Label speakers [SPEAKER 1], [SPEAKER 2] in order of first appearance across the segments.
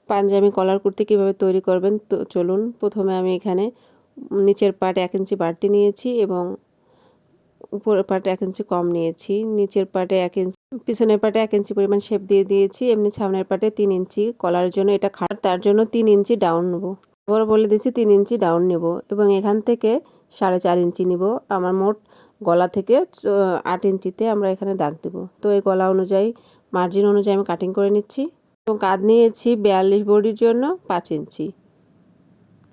[SPEAKER 1] পাঞ্জাবি কলার কুর্তি কীভাবে তৈরি করবেন তো চলুন। প্রথমে আমি এখানে নিচের পার্ট 1 ইঞ্চি বাড়তি নিয়েছি এবং উপরের পার্টে 1 ইঞ্চি কম নিয়েছি। নিচের পার্টে 1 ইঞ্চি, পিছনের পার্টে 1 ইঞ্চি পরিমাণ শেপ দিয়ে দিয়েছি। এমনি সামনের পার্টে 3 ইঞ্চি কলার জন্য এটা খাট, তার জন্য 3 ইঞ্চি ডাউন নেব। আবার বলে দিয়েছি 3 ইঞ্চি ডাউন নেব এবং এখান থেকে 4.5 ইঞ্চি নিব। আমার মোট গলা থেকে 8 ইঞ্চিতে আমরা এখানে দাগ দেব। তো এই গলা অনুযায়ী মার্জিন অনুযায়ী আমি কাটিং করে নিচ্ছি এবং কাঁধ নিয়েছি 42 বডির জন্য 5 ইঞ্চি।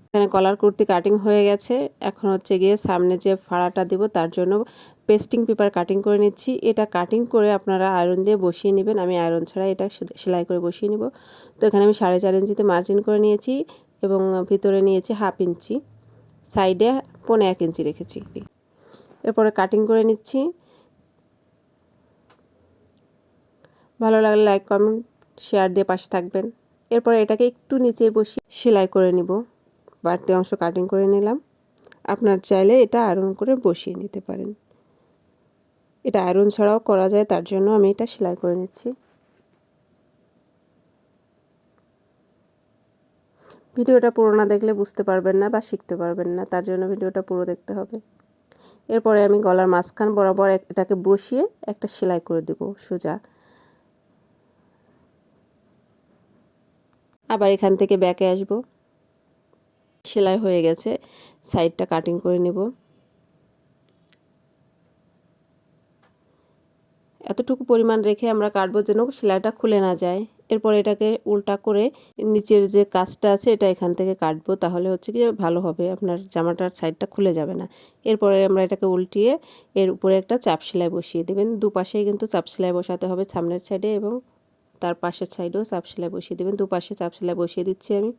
[SPEAKER 1] এখানে কলার কুর্তি কাটিং হয়ে গেছে। এখন হচ্ছে গিয়ে সামনে যে ফাড়াটা দেব তার জন্য পেস্টিং পেপার কাটিং করে নিচ্ছি। এটা কাটিং করে আপনারা আয়রন দিয়ে বসিয়ে নেবেন। আমি আয়রন ছাড়া এটা সেলাই করে বসিয়ে নিব। তো এখানে আমি 4.5 ইঞ্চিতে মার্জিন করে নিয়েছি এবং ভিতরে নিয়েছি 1/2 ইঞ্চি, সাইডে 1.5 ইঞ্চি রেখেছি। এরপরে কাটিং করে নিচ্ছি। ভালো লাগলে লাইক, কমেন্ট, শেয়ার দিয়ে পাশে থাকবেন। এরপরে এটাকে একটু নিচে বসিয়ে সেলাই করে নিব। বাড়তি অংশ কাটিং করে নিলাম। আপনার চাইলে এটা আয়রন করে বসিয়ে নিতে পারেন। এটা আয়রন ছাড়াও করা যায়, তার জন্য আমি এটা সেলাই করে নিচ্ছি। ভিডিওটা পুরো না দেখলে বুঝতে পারবেন না বা শিখতে পারবেন না, তার জন্য ভিডিওটা পুরো দেখতে হবে। এরপরে আমি গলার মাঝখান বরাবর এটাকে বসিয়ে একটা সেলাই করে দেব সোজা। আবার এখান থেকে ব্যাকে আসব। সেলাই হয়ে গেছে, সাইডটা কাটিং করে নেব। এতটুকু পরিমাণ রেখে আমরা কাটবো যেন সেলাইটা খুলে না যায়। এরপর এটাকে উল্টা করে নিচের যে কাজটা আছে এটা এখান থেকে কাটবো, তাহলে হচ্ছে কি ভালো হবে, আপনার জামাটার সাইডটা খুলে যাবে না। এরপরে আমরা এটাকে উল্টিয়ে এর উপরে একটা চাপ সেলাই বসিয়ে দেবেন। দুপাশেই কিন্তু চাপ সেলাই বসাতে হবে, সামনের সাইডে এবং তার পাশের সাইডেও চাপ সেলাই বসিয়ে দেবেন। দুপাশে চাপ সেলাই বসিয়ে দিচ্ছি আমি।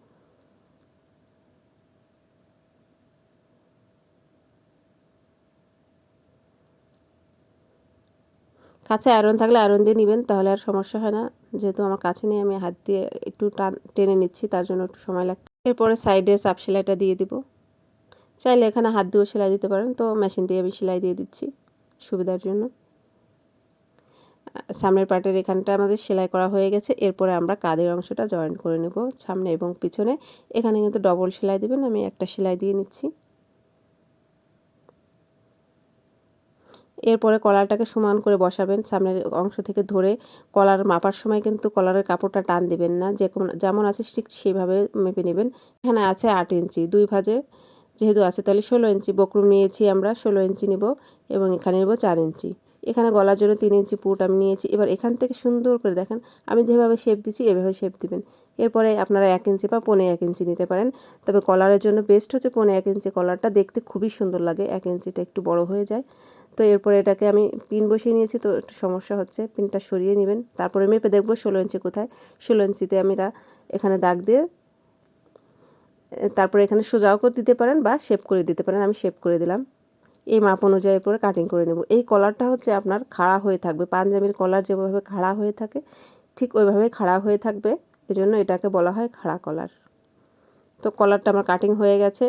[SPEAKER 1] কাছে আয়রন থাকলে আয়রন দিয়ে নেবেন, তাহলে আর সমস্যা হয় না। যেহেতু আমার কাছে নেই, আমি হাত দিয়ে একটু টেনে নিচ্ছি, তার জন্য একটু সময় লাগবে। এরপরে সাইডে চাপ সেলাইটা দিয়ে দিব। চাইলে এখানে হাত দিয়েও সেলাই দিতে পারেন, তো মেশিন দিয়ে আমি সেলাই দিয়ে দিচ্ছি সুবিধার জন্য। সামনের পার্টের এখানটা আমাদের সেলাই করা হয়ে গেছে। এরপরে আমরা কাঁধের অংশটা জয়েন করে নেব সামনে এবং পিছনে। এখানে কিন্তু ডবল সেলাই দিবেন, আমি একটা সেলাই দিয়ে নিচ্ছি। এরপরে কলারটাকে সমান করে বসাবেন। সামনের অংশ থেকে ধরে কলার মাপার সময় কিন্তু কলারের কাপড়টা টান দিবেন না, যেমন আছে ঠিক সেইভাবে মেপে নেবেন। এখানে আছে 8 ইঞ্চি, 2 ভাঁজে যেহেতু আছে তাহলে 16 ইঞ্চি বক্রম নিয়েছি আমরা, 16 ইঞ্চি নেব এবং এখানে নেব 4 ইঞ্চি। এখানে গলার জন্য 3 ইঞ্চি পুট আমি নিয়েছি। এবার এখান থেকে সুন্দর করে দেখেন আমি যেভাবে শেপ দিচ্ছি এভাবে শেপ দিবেন। এরপরে আপনারা 1 ইঞ্চি বা 1.25 ইঞ্চি নিতে পারেন, তবে কলারের জন্য বেস্ট হচ্ছে 1.25 ইঞ্চি। কলারটা দেখতে খুবই সুন্দর লাগে, 1 ইঞ্চিটা একটু বড় হয়ে যায়। তো এরপরে এটাকে আমি পিন বসিয়ে নিয়েছি, তো একটু সমস্যা হচ্ছে, পিনটা সরিয়ে নেবেন। তারপরে মেপে দেখব 16 ইঞ্চি কোথায়। 16 ইঞ্চিতে আমরা এখানে দাগ দিয়ে তারপরে এখানে সোজাও করে দিতে পারেন বা শেপ করে দিতে পারেন। আমি শেপ করে দিলাম। এই মাপ অনুযায়ী পরে কাটিং করে নেব। এই কলারটা হচ্ছে আপনার খাড়া হয়ে থাকবে, পাঞ্জাবির কলার যেভাবে খাড়া হয়ে থাকে ঠিক ওইভাবেই খাড়া হয়ে থাকবে, এজন্য এটাকে বলা হয় খাড়া কলার। তো কলারটা আমার কাটিং হয়ে গেছে।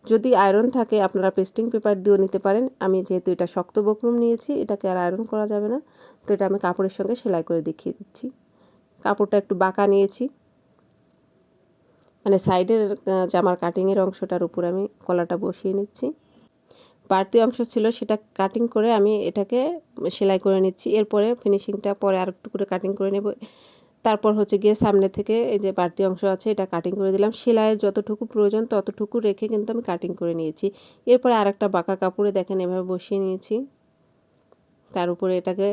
[SPEAKER 1] যদি আয়রন থাকে আপনারা পেস্টিং পেপার দিয়েও নিতে পারেন। আমি যেহেতু এটা শক্ত বক্রম নিয়েছি, এটাকে আর আয়রন করা যাবে না, তো এটা আমি কাপড়ের সঙ্গে সেলাই করে দেখিয়ে দিচ্ছি। কাপড়টা একটু বাঁকা নিয়েছি, মানে সাইডের জামার কাটিংয়ের অংশটার উপর আমি কলারটা বসিয়ে নিচ্ছি। বাড়তি অংশ ছিল সেটা কাটিং করে আমি এটাকে সেলাই করে নিচ্ছি। এরপরে ফিনিশিংটা পরে আরেকটু করে কাটিং করে নেব। তারপর হচ্ছে গিয়ে সামনে থেকে এই যে বাড়তি অংশ আছে এটা কাটিং করে দিলাম। সেলাইয়ের যতটুকু প্রয়োজন ততটুকু রেখে কিন্তু আমি কাটিং করে নিয়েছি। এরপরে আরেকটা বাঁকা কাপড়ে দেখেন এভাবে বসিয়ে নিয়েছি, তার উপরে এটাকে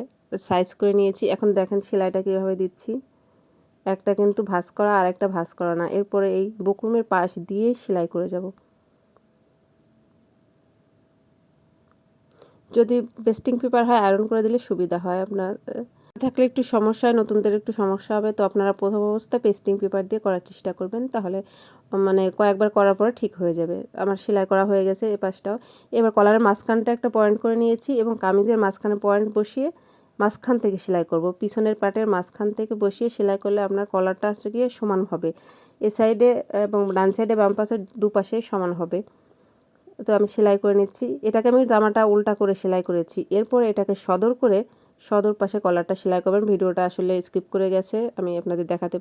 [SPEAKER 1] সাইজ করে নিয়েছি। এখন দেখেন সেলাইটা কীভাবে দিচ্ছি, একটা কিন্তু ভাঁজ করা আর একটা ভাঁজ করা না। এরপরে এই বক্রমের পাশ দিয়ে সেলাই করে যাব। যদি পেস্টিং পেপার হয় আয়রন করে দিলে সুবিধা হয়, আপনার থাকলে একটু সমস্যা হয়, নতুনদের একটু সমস্যা হবে। তো আপনারা প্রথম অবস্থায় পেস্টিং পেপার দিয়ে করার চেষ্টা করবেন, তাহলে মানে কয়েকবার করার পরে ঠিক হয়ে যাবে। আমার সেলাই করা হয়ে গেছে এই পাশটাও। এবার কলারের মাঝখানটা একটা পয়েন্ট করে নিয়েছি এবং কামিজের মাঝখানে পয়েন্ট বসিয়ে মাঝখান থেকে সেলাই করব। পিছনের পার্টের মাঝখান থেকে বসিয়ে সেলাই করলে আপনার কলারটা হচ্ছে গিয়ে সমান হবে, এ সাইডে এবং ডান সাইডে বাম পাশে দুপাশেই সমান হবে। তো আমি সেলাই করে নিচ্ছি। এটাকে আমি জামাটা উল্টা করে সেলাই করেছি। এরপর এটাকে সদর করে সদর পাশে কলারটা সেলাই করবেন। ভিডিওটা আসলে স্কিপ করে গেছে, আমি আপনাদের দেখাতে